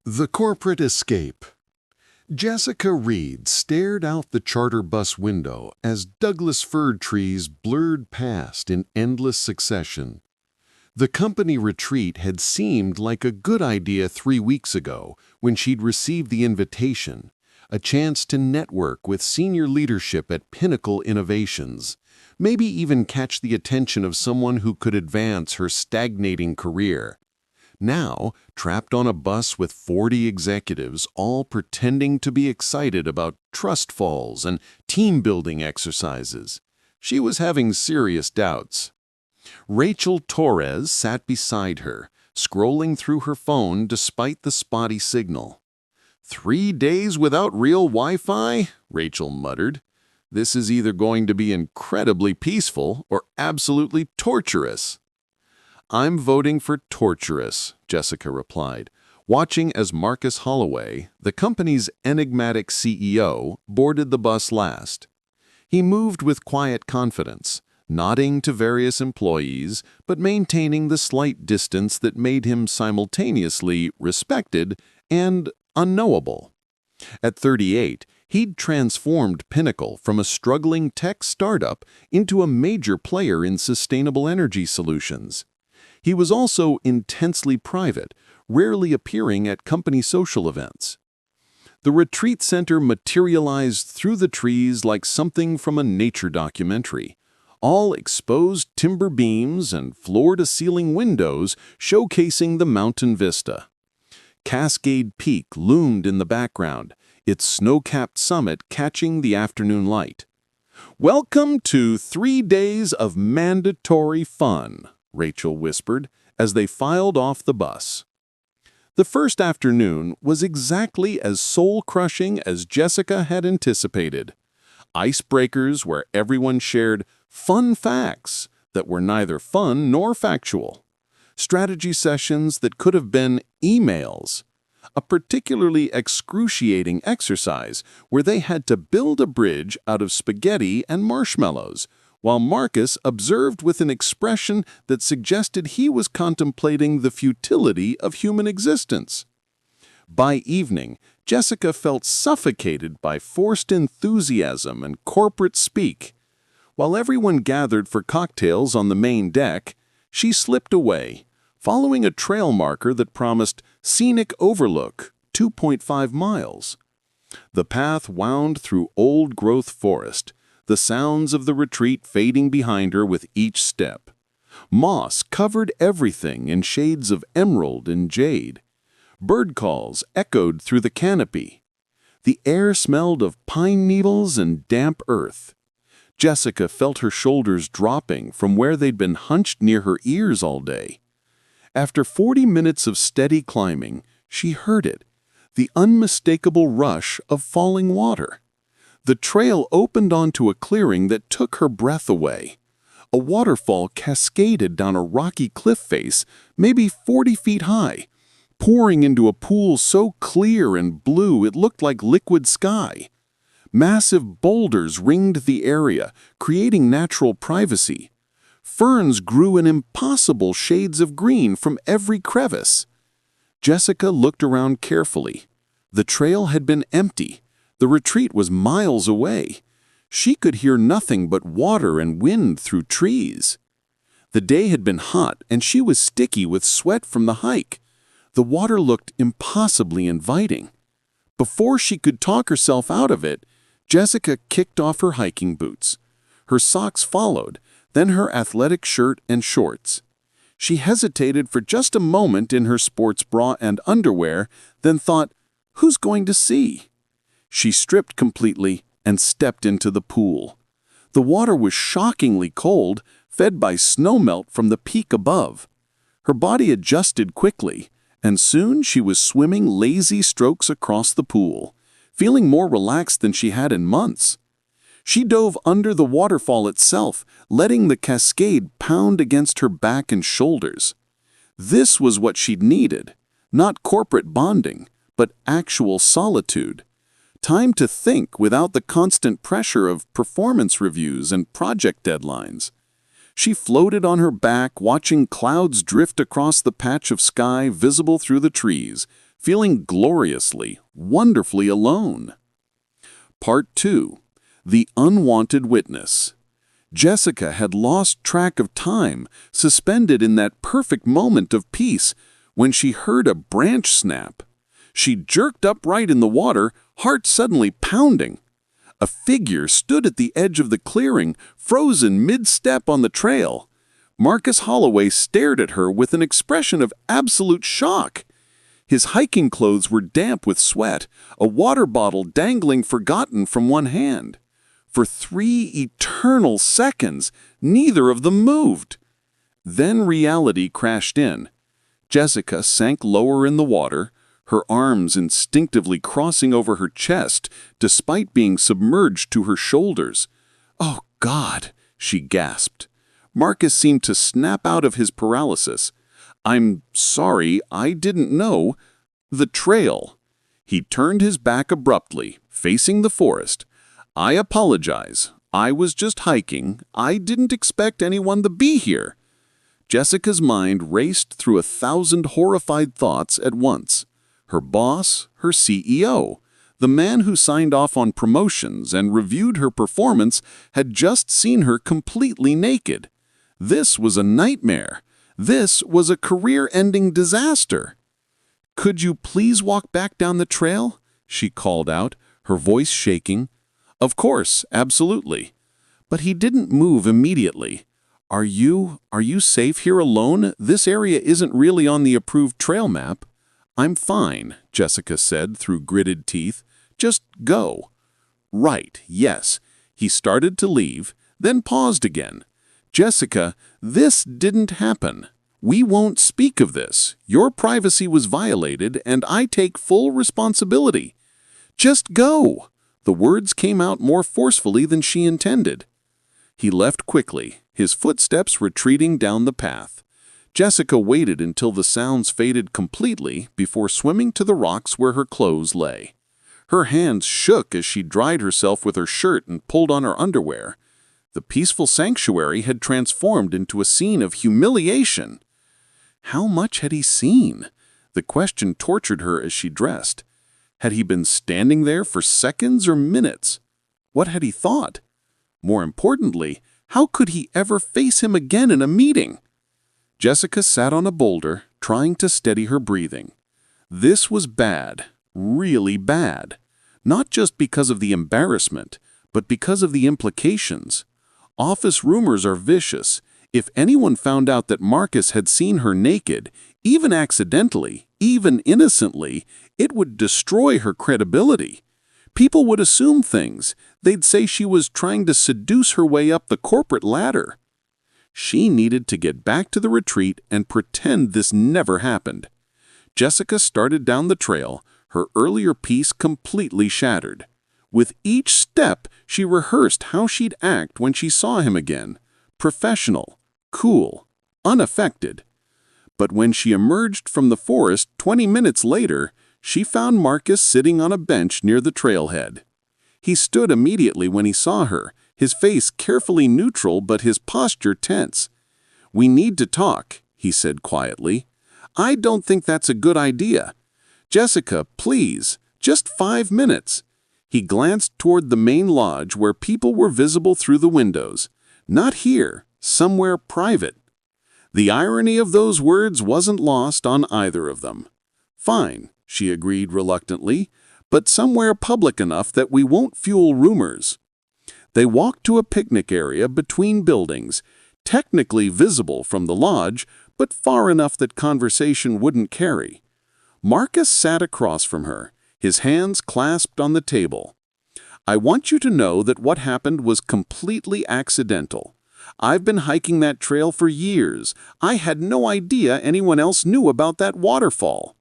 The Corporate Escape. Jessica Reed stared out the charter bus window as Douglas fir trees blurred past in endless succession. The company retreat had seemed like a good idea 3 weeks ago when she'd received the invitation, a chance to network with senior leadership at Pinnacle Innovations, maybe even catch the attention of someone who could advance her stagnating career. Now, trapped on a bus with 40 executives all pretending to be excited about trust falls and team-building exercises, she was having serious doubts. Rachel Torres sat beside her, scrolling through her phone despite the spotty signal. 3 days without real Wi-Fi? Rachel muttered. This is either going to be incredibly peaceful or absolutely torturous. I'm voting for torturous, Jessica replied, watching as Marcus Holloway, the company's enigmatic CEO, boarded the bus last. He moved with quiet confidence, nodding to various employees, but maintaining the slight distance that made him simultaneously respected and unknowable. At 38, he'd transformed Pinnacle from a struggling tech startup into a major player in sustainable energy solutions. He was also intensely private, rarely appearing at company social events. The retreat center materialized through the trees like something from a nature documentary, all exposed timber beams and floor-to-ceiling windows showcasing the mountain vista. Cascade Peak loomed in the background, its snow-capped summit catching the afternoon light. "Welcome to 3 days of mandatory fun," Rachel whispered as they filed off the bus. The first afternoon was exactly as soul-crushing as Jessica had anticipated. Icebreakers where everyone shared fun facts that were neither fun nor factual. Strategy sessions that could have been emails. A particularly excruciating exercise where they had to build a bridge out of spaghetti and marshmallows, while Marcus observed with an expression that suggested he was contemplating the futility of human existence. By evening, Jessica felt suffocated by forced enthusiasm and corporate speak. While everyone gathered for cocktails on the main deck, she slipped away, following a trail marker that promised scenic overlook, 2.5 miles. The path wound through old-growth forest, the sounds of the retreat fading behind her with each step. Moss covered everything in shades of emerald and jade. Bird calls echoed through the canopy. The air smelled of pine needles and damp earth. Jessica felt her shoulders dropping from where they'd been hunched near her ears all day. After 40 minutes of steady climbing, she heard it, the unmistakable rush of falling water. The trail opened onto a clearing that took her breath away. A waterfall cascaded down a rocky cliff face, maybe 40 feet high, pouring into a pool so clear and blue it looked like liquid sky. Massive boulders ringed the area, creating natural privacy. Ferns grew in impossible shades of green from every crevice. Jessica looked around carefully. The trail had been empty. The retreat was miles away. She could hear nothing but water and wind through trees. The day had been hot, and she was sticky with sweat from the hike. The water looked impossibly inviting. Before she could talk herself out of it, Jessica kicked off her hiking boots. Her socks followed, then her athletic shirt and shorts. She hesitated for just a moment in her sports bra and underwear, then thought, "Who's going to see?" She stripped completely and stepped into the pool. The water was shockingly cold, fed by snowmelt from the peak above. Her body adjusted quickly, and soon she was swimming lazy strokes across the pool, feeling more relaxed than she had in months. She dove under the waterfall itself, letting the cascade pound against her back and shoulders. This was what she'd needed, not corporate bonding, but actual solitude. Time to think without the constant pressure of performance reviews and project deadlines. She floated on her back, watching clouds drift across the patch of sky visible through the trees, feeling gloriously, wonderfully alone. Part 2. The Unwanted Witness. Jessica had lost track of time, suspended in that perfect moment of peace, when she heard a branch snap. She jerked upright in the water, heart suddenly pounding. A figure stood at the edge of the clearing, frozen mid-step on the trail. Marcus Holloway stared at her with an expression of absolute shock. His hiking clothes were damp with sweat, a water bottle dangling forgotten from one hand. For 3 eternal seconds, neither of them moved. Then reality crashed in. Jessica sank lower in the water, her arms instinctively crossing over her chest despite being submerged to her shoulders. "Oh, God," she gasped. Marcus seemed to snap out of his paralysis. "I'm sorry, I didn't know." The trail. He turned his back abruptly, facing the forest. "I apologize. I was just hiking. I didn't expect anyone to be here." Jessica's mind raced through 1,000 horrified thoughts at once. Her boss, her CEO, the man who signed off on promotions and reviewed her performance, had just seen her completely naked. This was a nightmare. This was a career-ending disaster. "Could you please walk back down the trail?" she called out, her voice shaking. "Of course, absolutely." But he didn't move immediately. Are you safe here alone? This area isn't really on the approved trail map." "I'm fine," Jessica said through gritted teeth. "Just go." "Right, yes." He started to leave, then paused again. "Jessica, this didn't happen. We won't speak of this. Your privacy was violated, and I take full responsibility." "Just go!" The words came out more forcefully than she intended. He left quickly, his footsteps retreating down the path. Jessica waited until the sounds faded completely before swimming to the rocks where her clothes lay. Her hands shook as she dried herself with her shirt and pulled on her underwear. The peaceful sanctuary had transformed into a scene of humiliation. How much had he seen? The question tortured her as she dressed. Had he been standing there for seconds or minutes? What had he thought? More importantly, how could he ever face him again in a meeting? Jessica sat on a boulder, trying to steady her breathing. This was bad, really bad. Not just because of the embarrassment, but because of the implications. Office rumors are vicious. If anyone found out that Marcus had seen her naked, even accidentally, even innocently, it would destroy her credibility. People would assume things. They'd say she was trying to seduce her way up the corporate ladder. She needed to get back to the retreat and pretend this never happened. Jessica started down the trail, her earlier peace completely shattered. With each step, she rehearsed how she'd act when she saw him again. Professional, cool, unaffected. But when she emerged from the forest 20 minutes later, she found Marcus sitting on a bench near the trailhead. He stood immediately when he saw her, his face carefully neutral but his posture tense. "We need to talk," he said quietly. "I don't think that's a good idea. Jessica, please, just 5 minutes." He glanced toward the main lodge where people were visible through the windows. Not here, somewhere private. The irony of those words wasn't lost on either of them. "Fine," she agreed reluctantly, "but somewhere public enough that we won't fuel rumors." They walked to a picnic area between buildings, technically visible from the lodge, but far enough that conversation wouldn't carry. Marcus sat across from her, his hands clasped on the table. "I want you to know that what happened was completely accidental. I've been hiking that trail for years. I had no idea anyone else knew about that waterfall."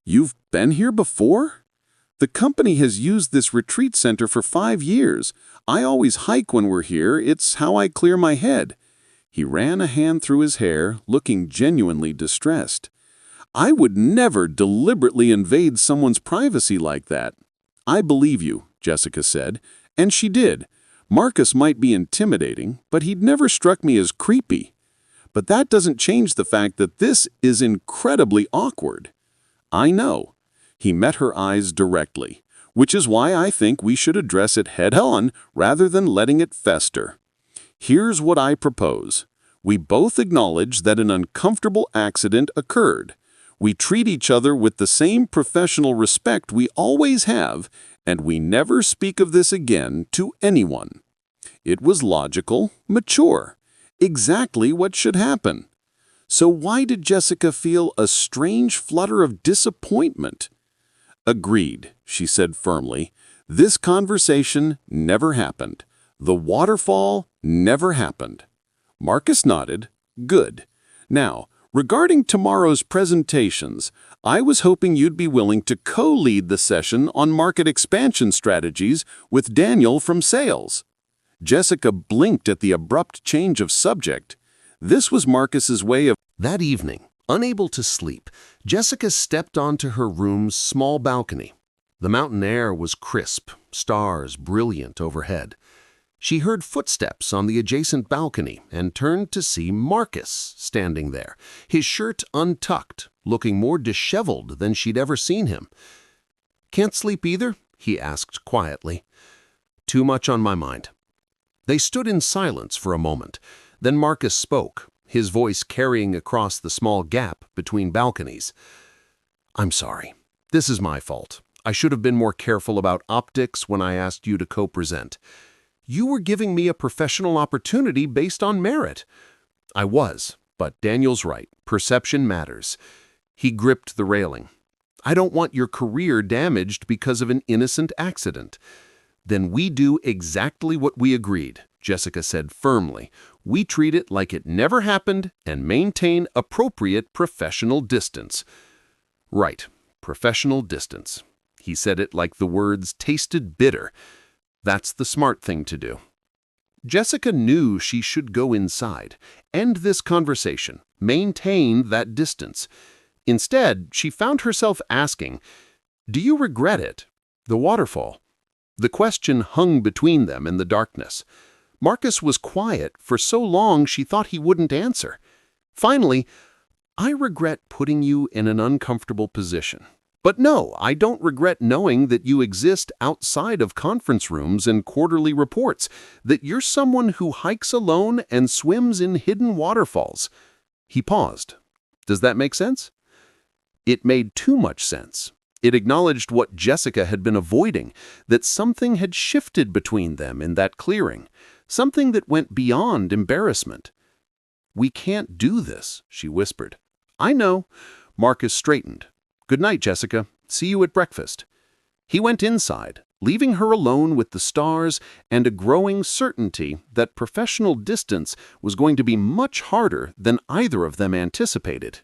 "You've been here before?" "The company has used this retreat center for 5 years. I always hike when we're here. It's how I clear my head." He ran a hand through his hair, looking genuinely distressed. "I would never deliberately invade someone's privacy like that." "I believe you," Jessica said, and she did. Marcus might be intimidating, but he'd never struck me as creepy. But that doesn't change the fact that this is incredibly awkward. "I know." He met her eyes directly, which is why I think we should address it head-on rather than letting it fester. Here's what I propose. We both acknowledge that an uncomfortable accident occurred. We treat each other with the same professional respect we always have, and we never speak of this again to anyone. It was logical, mature, exactly what should happen. So why did Jessica feel a strange flutter of disappointment? Agreed, she said firmly. This conversation never happened. The waterfall never happened. Marcus nodded. Good. Now, regarding tomorrow's presentations, I was hoping you'd be willing to co-lead the session on market expansion strategies with Daniel from sales. Jessica blinked at the abrupt change of subject. This was Marcus's way of... That evening, unable to sleep, Jessica stepped onto her room's small balcony. The mountain air was crisp, stars brilliant overhead. She heard footsteps on the adjacent balcony and turned to see Marcus standing there, his shirt untucked, looking more disheveled than she'd ever seen him. "Can't sleep either?" he asked quietly. "Too much on my mind." They stood in silence for a moment. Then Marcus spoke, his voice carrying across the small gap between balconies. "I'm sorry. This is my fault. I should have been more careful about optics when I asked you to co-present. You were giving me a professional opportunity based on merit." "I was, but Daniel's right. Perception matters." He gripped the railing. "I don't want your career damaged because of an innocent accident." "Then we do exactly what we agreed," Jessica said firmly. "We treat it like it never happened and maintain appropriate professional distance." "Right, professional distance." He said it like the words tasted bitter. "That's the smart thing to do." Jessica knew she should go inside, end this conversation, maintain that distance. Instead, she found herself asking, "Do you regret it? The waterfall?" The question hung between them in the darkness. Marcus was quiet for so long she thought he wouldn't answer. Finally, "I regret putting you in an uncomfortable position. But no, I don't regret knowing that you exist outside of conference rooms and quarterly reports, that you're someone who hikes alone and swims in hidden waterfalls." He paused. "Does that make sense?" It made too much sense. It acknowledged what Jessica had been avoiding, that something had shifted between them in that clearing, something that went beyond embarrassment. "We can't do this," she whispered. "I know." Marcus straightened. "Good night, Jessica. See you at breakfast." He went inside, leaving her alone with the stars and a growing certainty that professional distance was going to be much harder than either of them anticipated.